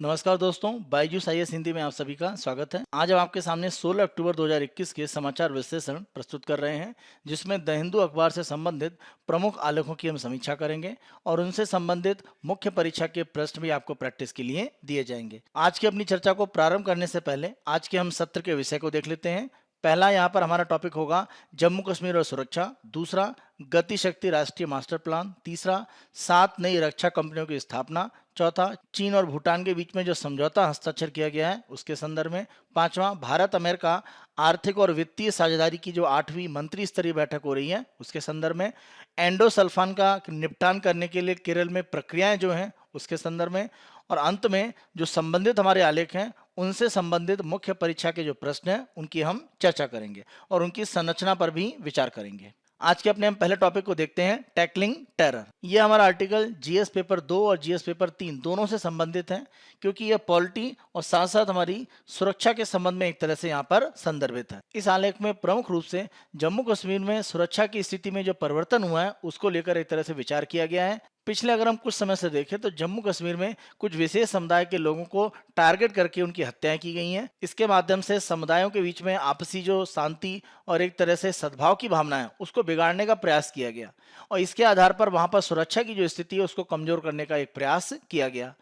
नमस्कार दोस्तों, बायजूस आईएएस हिंदी में आप सभी का स्वागत है। आज हम आपके सामने 16 अक्टूबर 2021 के समाचार विश्लेषण प्रस्तुत कर रहे हैं, जिसमें द हिंदू अखबार से संबंधित प्रमुख आलेखों की हम समीक्षा करेंगे और उनसे संबंधित मुख्य परीक्षा के प्रश्न भी आपको प्रैक्टिस के लिए दिए जाएंगे। आज की अपनी चर्चा को प्रारंभ करने से पहले आज के हम सत्र के विषय को देख लेते हैं। पहला यहाँ पर हमारा टॉपिक होगा जम्मू कश्मीर और सुरक्षा। दूसरा, गति शक्ति राष्ट्रीय मास्टर प्लान। तीसरा, 7 नई रक्षा कंपनियों की स्थापना। चौथा, चीन और भूटान के बीच में जो समझौता हस्ताक्षर किया गया है उसके संदर्भ में। पांचवा, भारत अमेरिका आर्थिक और वित्तीय साझेदारी की जो 8वीं मंत्री स्तरीय बैठक हो रही है उसके संदर्भ में। एंडोसल्फान का निपटान करने के लिए केरल में प्रक्रियाएं जो हैं उसके संदर्भ में। और अंत में जो संबंधित हमारे आलेख हैं उनसे संबंधित मुख्य परीक्षा के जो प्रश्न हैं उनकी हम चर्चा करेंगे और उनकी संरचना पर भी विचार करेंगे। आज के अपने हम पहले टॉपिक को देखते हैं, टैकलिंग टेरर। ये हमारा आर्टिकल जीएस पेपर 2 और जीएस पेपर 3 दोनों से संबंधित है, क्योंकि यह पॉलिटी और साथ साथ हमारी सुरक्षा के संबंध में एक तरह से यहाँ पर संदर्भित है। इस आलेख में प्रमुख रूप से जम्मू कश्मीर में सुरक्षा की स्थिति में जो परिवर्तन हुआ है उसको लेकर एक तरह से विचार किया गया है। पिछले अगर हम कुछ समय से देखें तो जम्मू कश्मीर में कुछ विशेष समुदाय के लोगों को टारगेट करके उनकी हत्याएं की गई हैं। इसके माध्यम से समुदायों के बीच में आपसी जो शांति और एक तरह से सद्भाव की भावना है उसको बिगाड़ने का प्रयास किया गया और इसके आधार पर वहां पर सुरक्षा की जो स्थिति है उसको कमजोर करने का एक प्रयास किया गया।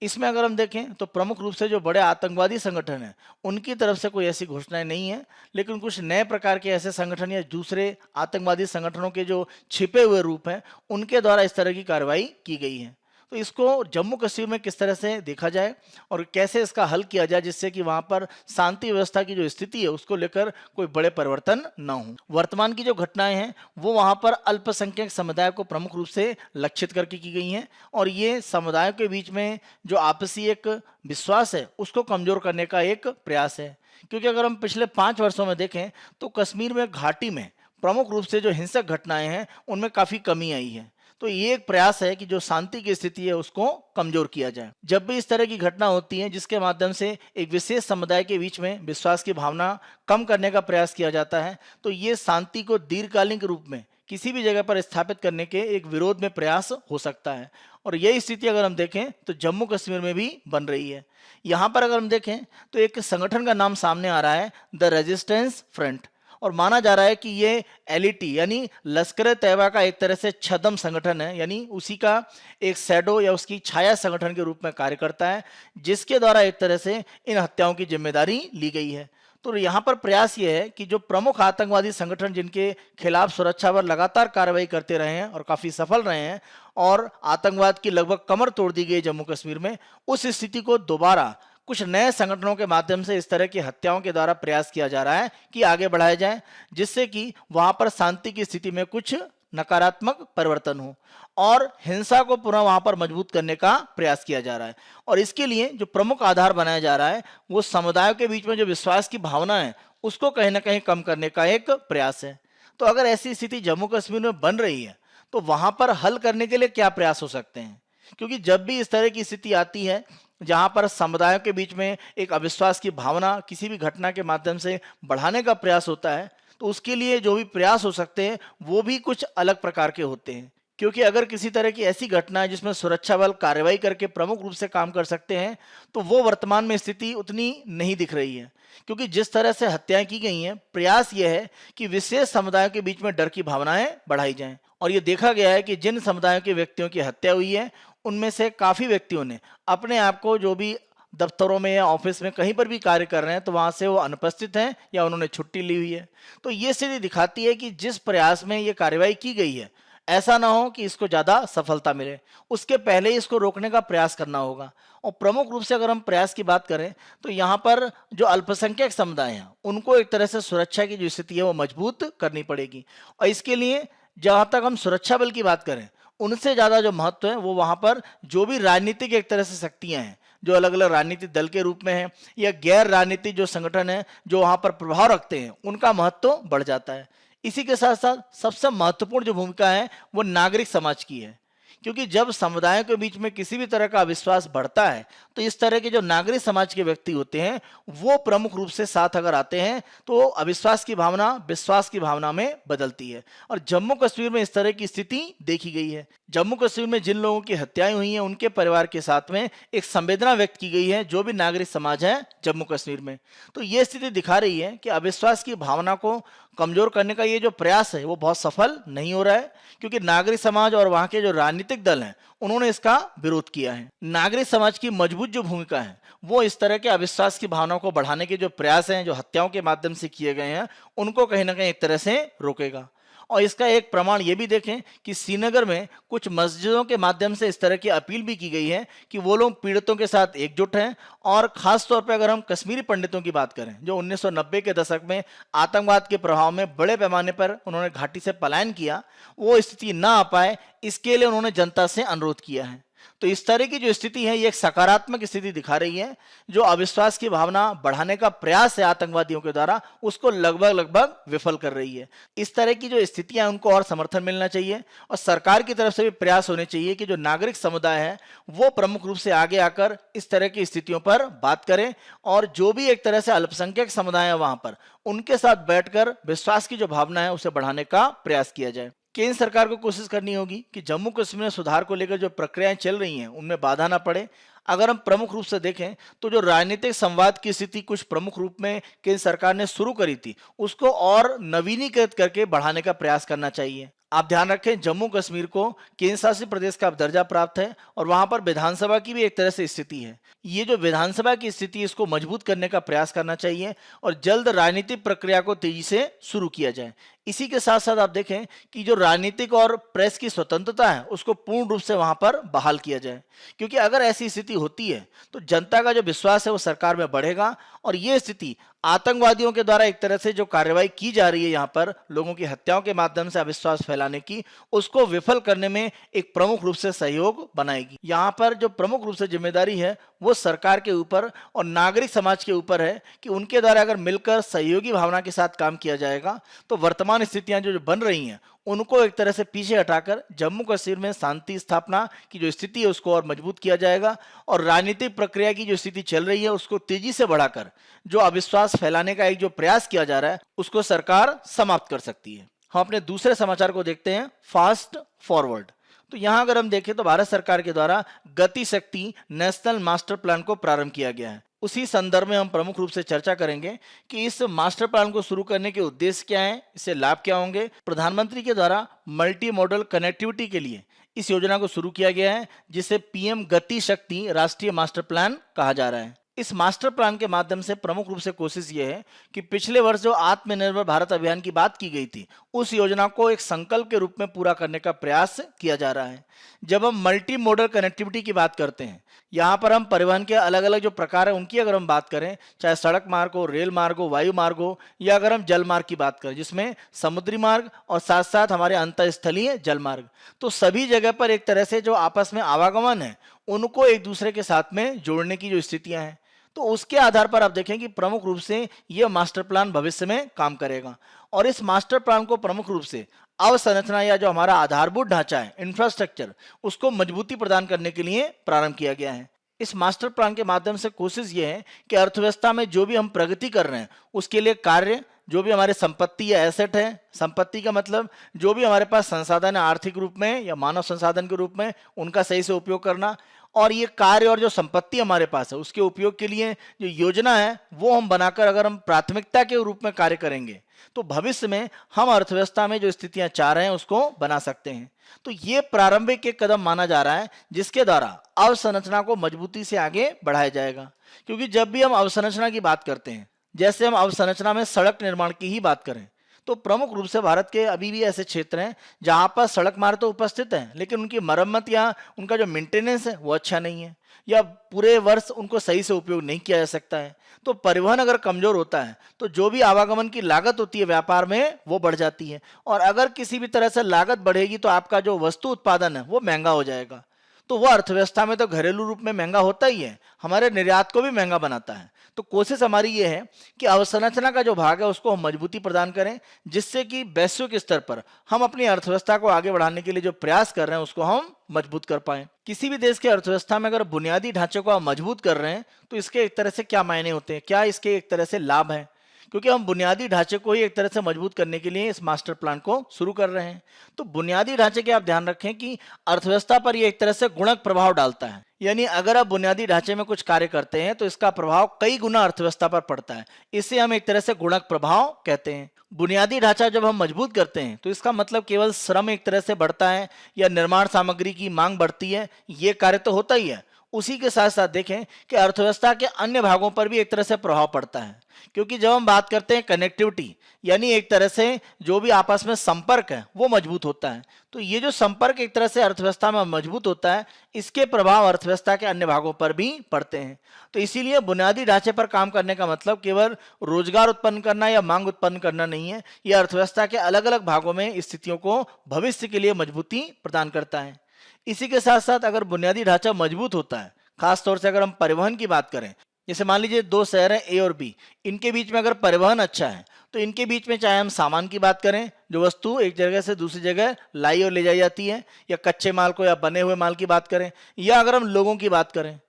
इसमें अगर हम देखें तो प्रमुख रूप से जो बड़े आतंकवादी संगठन हैं उनकी तरफ से कोई ऐसी घोषणाएं नहीं है, लेकिन कुछ नए प्रकार के ऐसे संगठन या दूसरे आतंकवादी संगठनों के जो छिपे हुए रूप हैं उनके द्वारा इस तरह की कार्रवाई की गई है। तो इसको जम्मू कश्मीर में किस तरह से देखा जाए और कैसे इसका हल किया जाए जिससे कि वहां पर शांति व्यवस्था की जो स्थिति है उसको लेकर कोई बड़े परिवर्तन न हो। वर्तमान की जो घटनाएं हैं वो वहां पर अल्पसंख्यक समुदाय को प्रमुख रूप से लक्षित करके की गई हैं और ये समुदायों के बीच में जो आपसी एक विश्वास है उसको कमजोर करने का एक प्रयास है। क्योंकि अगर हम पिछले 5 वर्षों में देखें तो कश्मीर में घाटी में प्रमुख रूप से जो हिंसक घटनाएं हैं उनमें काफी कमी आई है। तो ये एक प्रयास है कि जो शांति की स्थिति है उसको कमजोर किया जाए। जब भी इस तरह की घटना होती है जिसके माध्यम से एक विशेष समुदाय के बीच में विश्वास की भावना कम करने का प्रयास किया जाता है तो ये शांति को दीर्घकालीन रूप में किसी भी जगह पर स्थापित करने के एक विरोध में प्रयास हो सकता है। और यही स्थिति अगर हम देखें तो जम्मू कश्मीर में भी बन रही है। यहाँ पर अगर हम देखें तो एक संगठन का नाम सामने आ रहा है, द रेजिस्टेंस फ्रंट, और माना जा रहा है कि ये एलईटी यानी लश्कर तैयबा का एक तरह से छद्म संगठन है, यानी उसी का एक शैडो या उसकी छाया संगठन के रूप में कार्य करता है जिसके द्वारा एक तरह से इन हत्याओं की जिम्मेदारी ली गई है। तो यहाँ पर प्रयास ये है कि जो प्रमुख आतंकवादी संगठन जिनके खिलाफ सुरक्षा बल लगातार कार्रवाई करते रहे हैं और काफी सफल रहे हैं और आतंकवाद की लगभग कमर तोड़ दी गई जम्मू कश्मीर में, उस स्थिति को दोबारा कुछ नए संगठनों के माध्यम से इस तरह की हत्याओं के द्वारा प्रयास किया जा रहा है कि आगे बढ़ाया जाए, जिससे कि वहां पर शांति की स्थिति में कुछ नकारात्मक परिवर्तन हो और हिंसा को पुनः वहां पर मजबूत करने का प्रयास किया जा रहा है। और इसके लिए जो प्रमुख आधार बनाया जा रहा है वो समुदायों के बीच में जो विश्वास की भावना है उसको कहीं ना कहीं कम करने का एक प्रयास है। तो अगर ऐसी स्थिति जम्मू कश्मीर में बन रही है तो वहां पर हल करने के लिए क्या प्रयास हो सकते हैं? क्योंकि जब भी इस तरह की स्थिति आती है जहां पर समुदायों के बीच में एक अविश्वास की भावना किसी भी घटना के माध्यम से बढ़ाने का प्रयास होता है तो उसके लिए जो भी प्रयास हो सकते हैं वो भी कुछ अलग प्रकार के होते हैं। क्योंकि अगर किसी तरह की ऐसी घटना है जिसमें सुरक्षा बल कार्रवाई करके प्रमुख रूप से काम कर सकते हैं तो वो वर्तमान में स्थिति उतनी नहीं दिख रही है। क्योंकि जिस तरह से हत्याएं की गई हैं, प्रयास यह है कि विशेष समुदायों के बीच में डर की भावनाएं बढ़ाई जाएं। और ये देखा गया है कि जिन समुदायों के व्यक्तियों की हत्या हुई है उनमें से काफी व्यक्तियों ने अपने आप को जो भी दफ्तरों में या ऑफिस में कहीं पर भी कार्य कर रहे हैं तो वहां से वो अनुपस्थित हैं या उन्होंने छुट्टी ली हुई है। तो ये स्थिति दिखाती है कि जिस प्रयास में ये कार्रवाई की गई है ऐसा ना हो कि इसको ज्यादा सफलता मिले, उसके पहले ही इसको रोकने का प्रयास करना होगा। और प्रमुख रूप से अगर हम प्रयास की बात करें तो यहाँ पर जो अल्पसंख्यक समुदाय हैं उनको एक तरह से सुरक्षा की जो स्थिति है वो मजबूत करनी पड़ेगी। और इसके लिए जहां तक हम सुरक्षा बल की बात करें उनसे ज्यादा जो महत्व है वो वहां पर जो भी राजनीतिक एक तरह से शक्तियां हैं जो अलग अलग राजनीतिक दल के रूप में है या गैर राजनीतिक जो संगठन है जो वहां पर प्रभाव रखते हैं उनका महत्व बढ़ जाता है। इसी के साथ साथ सबसे महत्वपूर्ण जो भूमिका है वो नागरिक समाज की है, क्योंकि जब समुदायों के बीच में किसी भी तरह का अविश्वास बढ़ता है तो इस तरह के जो नागरिक समाज के व्यक्ति होते हैं वो प्रमुख रूप से साथ अगर आते हैं तो अविश्वास की भावना विश्वास की भावना में बदलती है। और जम्मू कश्मीर में इस तरह की स्थिति देखी गई है। जम्मू कश्मीर में जिन लोगों की हत्याएं हुई हैं उनके परिवार के साथ में एक संवेदना व्यक्त की गई है, जो भी नागरिक समाज है जम्मू कश्मीर में। तो ये स्थिति दिखा रही है कि अविश्वास की भावना को कमजोर करने का ये जो प्रयास है वो बहुत सफल नहीं हो रहा है, क्योंकि नागरिक समाज और वहां के जो राजनीतिक दल हैं उन्होंने इसका विरोध किया है। नागरिक समाज की मजबूत जो भूमिका है वो इस तरह के अविश्वास की भावना को बढ़ाने के जो प्रयास हैं, जो हत्याओं के माध्यम से किए गए हैं, उनको कहीं ना कहीं एक तरह से रोकेगा। और इसका एक प्रमाण ये भी देखें कि श्रीनगर में कुछ मस्जिदों के माध्यम से इस तरह की अपील भी की गई है कि वो लोग पीड़ितों के साथ एकजुट हैं। और खास तौर पर अगर हम कश्मीरी पंडितों की बात करें जो 1990 के दशक में आतंकवाद के प्रभाव में बड़े पैमाने पर उन्होंने घाटी से पलायन किया, वो स्थिति ना आ पाए इसके लिए उन्होंने जनता से अनुरोध किया है। तो इस तरह की जो स्थिति है ये एक सकारात्मक स्थिति दिखा रही है। जो अविश्वास की भावना बढ़ाने का प्रयास है आतंकवादियों के द्वारा उसको लगभग विफल कर रही है। इस तरह की जो स्थितियां उनको और समर्थन मिलना चाहिए और सरकार की तरफ से भी प्रयास होने चाहिए कि जो नागरिक समुदाय है वो प्रमुख रूप से आगे आकर इस तरह की स्थितियों पर बात करें और जो भी एक तरह से अल्पसंख्यक समुदाय है वहां पर उनके साथ बैठकर विश्वास की जो भावना है उसे बढ़ाने का प्रयास किया जाए। केंद्र सरकार को कोशिश करनी होगी कि जम्मू कश्मीर में सुधार को लेकर जो प्रक्रियाएं चल रही हैं उनमें बाधा ना पड़े। अगर हम प्रमुख रूप से देखें तो जो राजनीतिक संवाद की स्थिति कुछ प्रमुख रूप में केंद्र सरकार ने शुरू करी थी उसको और नवीनीकृत करके बढ़ाने का प्रयास करना चाहिए। आप ध्यान रखें जम्मू कश्मीर को केंद्र शासित प्रदेश का दर्जा प्राप्त है और वहां पर विधानसभा की भी एक तरह से स्थिति है। ये जो विधानसभा की स्थिति इसको मजबूत करने का प्रयास करना चाहिए और जल्द राजनीतिक प्रक्रिया को तेजी से शुरू किया जाए। इसी के साथ साथ आप देखें कि जो राजनीतिक और प्रेस की स्वतंत्रता है उसको पूर्ण रूप से वहां पर बहाल किया जाए, क्योंकि अगर ऐसी स्थिति होती है तो जनता का जो विश्वास है वो सरकार में बढ़ेगा और ये स्थिति आतंकवादियों के द्वारा एक तरह से जो कार्रवाई की जा रही है यहाँ पर लोगों की हत्याओं के माध्यम से अविश्वास फैलाने की उसको विफल करने में एक प्रमुख रूप से सहयोग बनाएगी। यहाँ पर जो प्रमुख रूप से जिम्मेदारी है वो सरकार के ऊपर और नागरिक समाज के ऊपर है कि उनके द्वारा अगर मिलकर सहयोगी भावना के साथ काम किया जाएगा तो वर्तमान स्थितियां जो बन रही हैं उनको एक तरह से पीछे हटाकर जम्मू कश्मीर में शांति स्थापना की जो स्थिति है उसको और मजबूत किया जाएगा और राजनीतिक प्रक्रिया की जो स्थिति चल रही है उसको तेजी से बढ़ाकर जो अविश्वास फैलाने का एक जो प्रयास किया जा रहा है उसको सरकार समाप्त कर सकती है। हम अपने दूसरे समाचार को देखते हैं, फास्ट फॉरवर्ड। तो यहां अगर हम देखें तो भारत सरकार के द्वारा गति शक्ति नेशनल मास्टर प्लान को प्रारंभ किया गया है। उसी संदर्भ में हम प्रमुख रूप से चर्चा करेंगे कि इस मास्टर प्लान को शुरू करने के उद्देश्य क्या हैं, इससे लाभ क्या होंगे। प्रधानमंत्री के द्वारा मल्टी मॉडल कनेक्टिविटी के लिए इस योजना को शुरू किया गया है जिसे पीएम गति शक्ति राष्ट्रीय मास्टर प्लान कहा जा रहा है। इस मास्टर प्लान के माध्यम से प्रमुख रूप से कोशिश ये है कि पिछले वर्ष जो आत्मनिर्भर भारत अभियान की बात की गई थी उस योजना को एक संकल्प के रूप में पूरा करने का प्रयास किया जा रहा है। जब हम मल्टी मोडल कनेक्टिविटी की बात करते हैं यहाँ पर हम परिवहन के अलग अलग जो प्रकार है उनकी अगर हम बात करें, चाहे सड़क मार्ग हो, रेल मार्ग हो, वायु मार्ग हो या अगर हम जल मार्ग की बात करें जिसमें समुद्री मार्ग और साथ साथ हमारे अंतरस्थलीय जल मार्ग, तो सभी जगह पर एक तरह से जो आपस में आवागमन है उनको एक दूसरे के साथ में जोड़ने की जो स्थितियां हैं तो उसके आधार पर आप देखें कि प्रमुख रूप से यह मास्टर प्लान भविष्य में काम करेगा। और इस मास्टर प्लान को प्रमुख रूप से अवसंरचना या जो हमारा आधारभूत ढांचा है, इंफ्रास्ट्रक्चर, उसको मजबूती प्रदान करने के लिए प्रारंभ किया गया है। इस मास्टर प्लान के माध्यम से कोशिश ये है कि अर्थव्यवस्था में जो भी हम प्रगति कर रहे हैं उसके लिए कार्य, जो भी हमारे संपत्ति या एसेट है, संपत्ति का मतलब जो भी हमारे पास संसाधन है आर्थिक रूप में या मानव संसाधन के रूप में, उनका सही से उपयोग करना और ये कार्य और जो संपत्ति हमारे पास है उसके उपयोग के लिए जो योजना है वो हम बनाकर अगर हम प्राथमिकता के रूप में कार्य करेंगे तो भविष्य में हम अर्थव्यवस्था में जो स्थितियां चाह रहे हैं उसको बना सकते हैं। तो ये प्रारंभिक एक कदम माना जा रहा है जिसके द्वारा अवसंरचना को मजबूती से आगे बढ़ाया जाएगा। क्योंकि जब भी हम अवसंरचना की बात करते हैं, जैसे हम अवसंरचना में सड़क निर्माण की ही बात करें, तो प्रमुख रूप से भारत के अभी भी ऐसे क्षेत्र हैं जहां पर सड़क मार्ग तो उपस्थित है लेकिन उनकी मरम्मत या उनका जो मेंटेनेंस है वो अच्छा नहीं है या पूरे वर्ष उनको सही से उपयोग नहीं किया जा सकता है। तो परिवहन अगर कमजोर होता है तो जो भी आवागमन की लागत होती है व्यापार में वो बढ़ जाती है और अगर किसी भी तरह से लागत बढ़ेगी तो आपका जो वस्तु उत्पादन है वो महंगा हो जाएगा। तो वो अर्थव्यवस्था में तो घरेलू रूप में महंगा होता ही है, हमारे निर्यात को भी महंगा बनाता है। तो कोशिश हमारी ये है कि अवसंरचना का जो भाग है उसको हम मजबूती प्रदान करें, जिससे कि वैश्विक स्तर पर हम अपनी अर्थव्यवस्था को आगे बढ़ाने के लिए जो प्रयास कर रहे हैं उसको हम मजबूत कर पाए। किसी भी देश की अर्थव्यवस्था में अगर बुनियादी ढांचे को हम मजबूत कर रहे हैं तो इसके एक तरह से क्या मायने होते हैं, क्या इसके एक तरह से लाभ हैं, क्योंकि हम बुनियादी ढांचे को ही एक तरह से मजबूत करने के लिए इस मास्टर प्लान को शुरू कर रहे हैं। तो बुनियादी ढांचे के आप ध्यान रखें कि अर्थव्यवस्था पर ये एक तरह से गुणक प्रभाव डालता है, यानी अगर आप बुनियादी ढांचे में कुछ कार्य करते हैं तो इसका प्रभाव कई गुना अर्थव्यवस्था पर पड़ता है। इसे हम एक तरह से गुणक प्रभाव कहते हैं। बुनियादी ढांचा जब हम मजबूत करते हैं तो इसका मतलब केवल श्रम एक तरह से बढ़ता है या निर्माण सामग्री की मांग बढ़ती है, ये कार्य तो होता ही है। उसी के साथ साथ देखें कि अर्थव्यवस्था के अन्य भागों पर भी एक तरह से प्रभाव पड़ता है, क्योंकि जब हम बात करते हैं कनेक्टिविटी, यानी एक तरह से जो भी आपस में संपर्क है वो मजबूत होता है। तो ये जो संपर्क एक तरह से अर्थव्यवस्था में मजबूत होता है, इसके प्रभाव अर्थव्यवस्था के अन्य भागों पर भी पड़ते हैं। तो इसीलिए बुनियादी ढांचे पर काम करने का मतलब केवल रोजगार उत्पन्न करना या मांग उत्पन्न करना नहीं है, यह अर्थव्यवस्था के अलग अलग भागों में स्थितियों को भविष्य के लिए मजबूती प्रदान करता है। इसी के साथ साथ अगर बुनियादी ढांचा मजबूत होता है, खासतौर से अगर हम परिवहन की बात करें, जैसे मान लीजिए दो शहर हैं ए और बी, इनके बीच में अगर परिवहन अच्छा है तो इनके बीच में चाहे हम सामान की बात करें, जो वस्तु एक जगह से दूसरी जगह लाई और ले जाई जाती है, या कच्चे माल को या बने हुए माल की बात करें, या अगर हम लोगों की बात करें,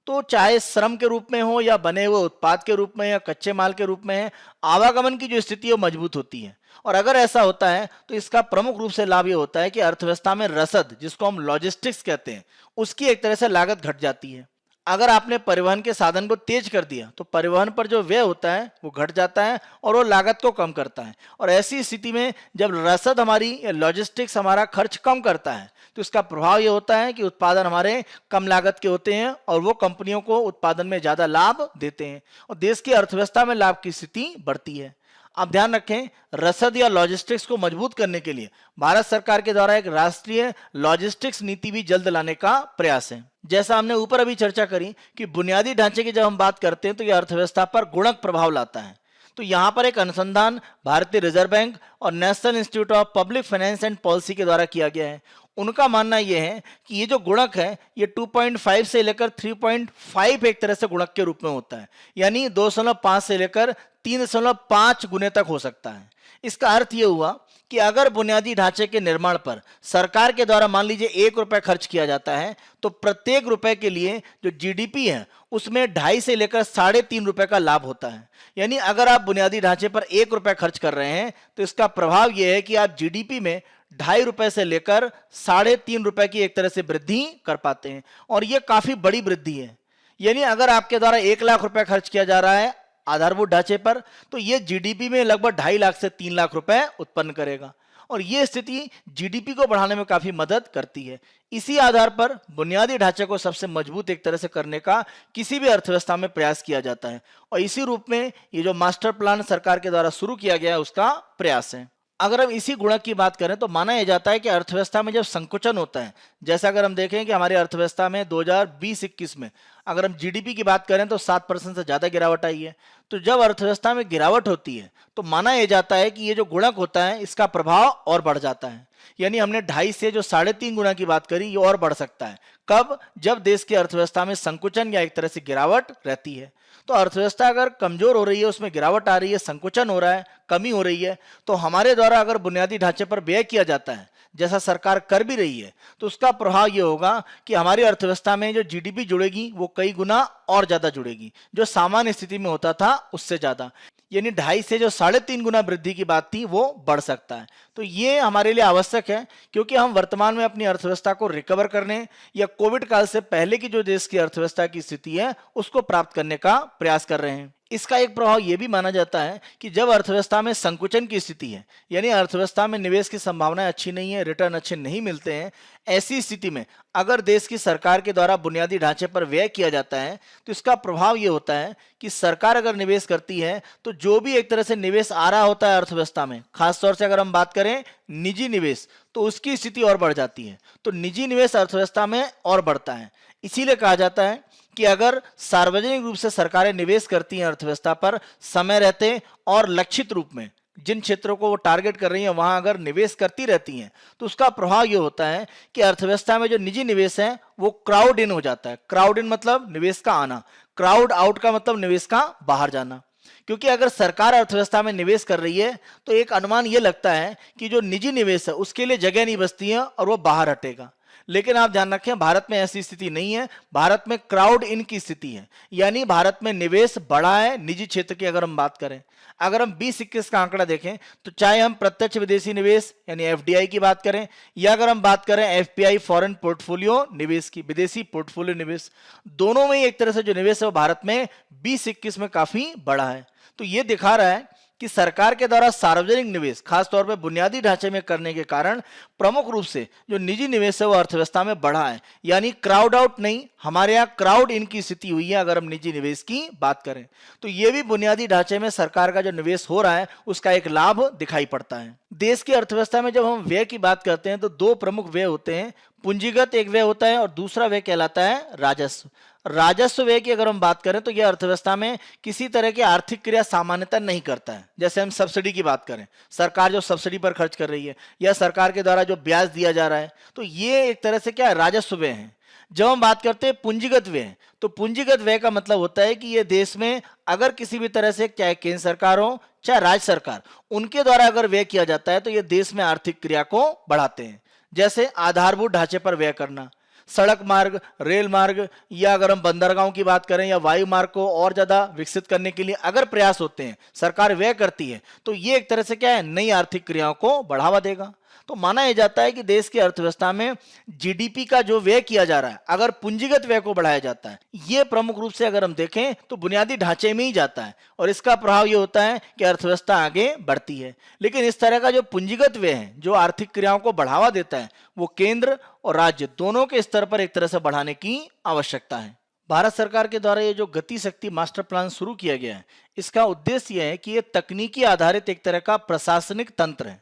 तो चाहे श्रम के रूप में हो या बने हुए उत्पाद के रूप में या कच्चे माल के रूप में है, आवागमन की जो स्थिति है वो मजबूत होती है। और अगर ऐसा होता है तो इसका प्रमुख रूप से लाभ ये होता है कि अर्थव्यवस्था में रसद, जिसको हम लॉजिस्टिक्स कहते हैं, उसकी एक तरह से लागत घट जाती है। अगर आपने परिवहन के साधन को तेज कर दिया तो परिवहन पर जो व्यय होता है वो घट जाता है और वो लागत को कम करता है। और ऐसी स्थिति में जब रसद हमारी या लॉजिस्टिक्स हमारा खर्च कम करता है तो इसका प्रभाव ये होता है कि उत्पादन हमारे कम लागत के होते हैं और वो कंपनियों को उत्पादन में ज्यादा लाभ देते हैं और देश की अर्थव्यवस्था में लाभ की स्थिति बढ़ती है। आप ध्यान रखें, रसद या लॉजिस्टिक्स को मजबूत करने के लिए भारत सरकार के द्वारा एक राष्ट्रीय लॉजिस्टिक्स नीति भी जल्द लाने का प्रयास है। जैसा हमने ऊपर अभी चर्चा करी कि बुनियादी ढांचे की जब हम बात करते हैं तो यह अर्थव्यवस्था पर गुणक प्रभाव लाता है। तो यहाँ पर एक अनुसंधान भारतीय रिजर्व बैंक और national institute of public finance and policy के द्वारा किया गया है। उनका मानना यह है कि ये जो गुणक है ये 2.5 से लेकर 3.5 एक तरह से गुणक के रूप में होता है, यानी 2.5 से लेकर 3.5 गुने तक हो सकता है। इसका अर्थ ये हुआ कि अगर बुनियादी ढांचे के निर्माण पर सरकार के द्वारा मान लीजिए 1 रुपए खर्च किया जाता है तो प्रत्येक रुपए के लिए जो जीडीपी है उसमें 2.5 से लेकर 3.5 रुपए का लाभ होता है। यानी अगर आप बुनियादी ढांचे पर 1 रुपए खर्च कर रहे हैं तो इसका प्रभाव यह है कि आप जीडीपी में 2.5 रुपए से लेकर 3.5 रुपए की एक तरह से वृद्धि कर पाते हैं और यह काफी बड़ी वृद्धि है। यानी अगर आपके द्वारा 1 लाख रुपए खर्च किया जा रहा है आधारभूत ढांचे पर तो यह जीडीपी में लगभग 2.5 लाख से 3 लाख रुपए उत्पन्न करेगा और यह स्थिति जीडीपी को बढ़ाने में काफी मदद करती है। इसी आधार पर बुनियादी ढांचे को सबसे मजबूत एक तरह से करने का किसी भी अर्थव्यवस्था में प्रयास किया जाता है और इसी रूप में ये जो मास्टर प्लान सरकार के द्वारा शुरू किया गया है उसका प्रयास है। अगर हम इसी गुणक की बात करें तो माना यह जाता है कि अर्थव्यवस्था में जब संकुचन होता है, जैसा अगर हम देखें कि हमारी अर्थव्यवस्था में 2020-21 में अगर हम जीडीपी की बात करें तो 7% से ज्यादा गिरावट आई है। तो जब अर्थव्यवस्था में गिरावट होती है तो माना यह जाता है कि ये जो गुणक होता है इसका प्रभाव और बढ़ जाता है। यानी हमने 2.5 से जो 3.5 गुना की बात करी ये और बढ़ सकता है। कब? जब देश की अर्थव्यवस्था में संकुचन या एक तरह से गिरावट रहती है। तो अर्थव्यवस्था अगर कमजोर हो रही है, उसमें गिरावट आ रही है, संकुचन हो रहा है, कमी हो रही है, तो हमारे द्वारा अगर बुनियादी ढांचे पर व्यय किया जाता है जैसा सरकार कर भी रही है तो उसका प्रभाव यह होगा कि हमारी अर्थव्यवस्था में जो जीडीपी जुड़ेगी वो कई गुना और ज्यादा जुड़ेगी, जो सामान्य स्थिति में होता था उससे ज्यादा। यानी 2.5 से जो 3.5 गुना वृद्धि की बात थी वो बढ़ सकता है। तो ये हमारे लिए आवश्यक है क्योंकि हम वर्तमान में अपनी अर्थव्यवस्था को रिकवर करने या कोविड काल से पहले की जो देश की अर्थव्यवस्था की स्थिति है उसको प्राप्त करने का प्रयास कर रहे हैं। इसका एक प्रभाव यह भी माना जाता है कि जब अर्थव्यवस्था में संकुचन की स्थिति है, यानी अर्थव्यवस्था में निवेश की संभावनाएं अच्छी नहीं है, रिटर्न अच्छे नहीं मिलते हैं, ऐसी स्थिति में अगर देश की सरकार के द्वारा बुनियादी ढांचे पर व्यय किया जाता है तो इसका प्रभाव यह होता है कि सरकार अगर निवेश करती है तो जो भी एक तरह से निवेश आ रहा होता है अर्थव्यवस्था में, खासतौर से अगर हम बात करें निजी निवेश, तो उसकी स्थिति और बढ़ जाती है। तो निजी निवेश अर्थव्यवस्था में और बढ़ता है। इसीलिए कहा जाता है कि अगर सार्वजनिक रूप से सरकारें निवेश करती हैं अर्थव्यवस्था पर समय रहते और लक्षित रूप में, जिन क्षेत्रों को वो टारगेट कर रही हैं वहां अगर निवेश करती रहती हैं तो उसका प्रभाव ये होता है कि अर्थव्यवस्था में जो निजी निवेश है वो क्राउड इन हो जाता है। क्राउड इन मतलब निवेश का आना, क्राउड आउट का मतलब निवेश का बाहर जाना। क्योंकि अगर सरकार अर्थव्यवस्था में निवेश कर रही है तो एक अनुमान ये लगता है कि जो निजी निवेश है उसके लिए जगह नहीं बचती है और वो बाहर हटेगा। लेकिन आप ध्यान रखें, भारत में ऐसी स्थिति नहीं है। भारत में क्राउड इन की स्थिति है, यानी भारत में निवेश बढ़ा है निजी क्षेत्र की। अगर हम बात करें, अगर हम 20-21 का आंकड़ा देखें तो चाहे हम प्रत्यक्ष विदेशी निवेश यानी एफडीआई की बात करें या अगर हम बात करें एफपीआई फॉरेन पोर्टफोलियो निवेश की, विदेशी पोर्टफोलियो निवेश, दोनों में एक तरह से जो निवेश है वो भारत में 20-21 में काफी बढ़ा है। तो ये दिखा रहा है कि सरकार के द्वारा सार्वजनिक निवेश खासतौर पर बुनियादी ढांचे में करने के कारण प्रमुख रूप से जो निजी निवेश है वो अर्थव्यवस्था में बढ़ा है। यानी क्राउड आउट नहीं, हमारे यहाँ क्राउड इन की स्थिति हुई है अगर हम निजी निवेश की बात करें। तो ये भी बुनियादी ढांचे में सरकार का जो निवेश हो रहा है उसका एक लाभ दिखाई पड़ता है। देश की अर्थव्यवस्था में जब हम व्यय की बात करते हैं तो दो प्रमुख व्यय होते हैं। पूंजीगत एक व्यय होता है और दूसरा व्यय कहलाता है राजस्व। राजस्व व्यय की अगर हम बात करें तो यह अर्थव्यवस्था में किसी तरह की आर्थिक क्रिया सामान्यतः नहीं करता है। जैसे हम सब्सिडी की बात करें, सरकार जो सब्सिडी पर खर्च कर रही है या सरकार के द्वारा जो ब्याज दिया जा रहा है, तो ये एक तरह से क्या है, राजस्व व्यय है। जब हम बात करते हैं पूंजीगत व्यय, तो पूंजीगत व्यय का मतलब होता है कि ये देश में अगर किसी भी तरह से, चाहे केंद्र सरकार हो चाहे राज्य सरकार, उनके द्वारा अगर व्यय किया जाता है तो ये देश में आर्थिक क्रिया को बढ़ाते हैं। जैसे आधारभूत ढांचे पर व्यय करना, सड़क मार्ग, रेल मार्ग, या अगर हम बंदरगाहों की बात करें या वायु मार्ग को और ज्यादा विकसित करने के लिए अगर प्रयास होते हैं, सरकार व्यय करती है, तो ये एक तरह से क्या है, नई आर्थिक क्रियाओं को बढ़ावा देगा। तो माना यह जाता है कि देश की अर्थव्यवस्था में जीडीपी का जो व्यय किया जा रहा है, अगर पूंजीगत व्यय को बढ़ाया जाता है, ये प्रमुख रूप से अगर हम देखें तो बुनियादी ढांचे में ही जाता है और इसका प्रभाव ये होता है कि अर्थव्यवस्था आगे बढ़ती है। लेकिन इस तरह का जो पूंजीगत व्यय है जो आर्थिक क्रियाओं को बढ़ावा देता है, वो केंद्र और राज्य दोनों के स्तर पर एक तरह से बढ़ाने की आवश्यकता है। भारत सरकार के द्वारा ये जो गति शक्ति मास्टर प्लान शुरू किया गया है, इसका उद्देश्य यह है कि ये तकनीकी आधारित एक तरह का प्रशासनिक तंत्र है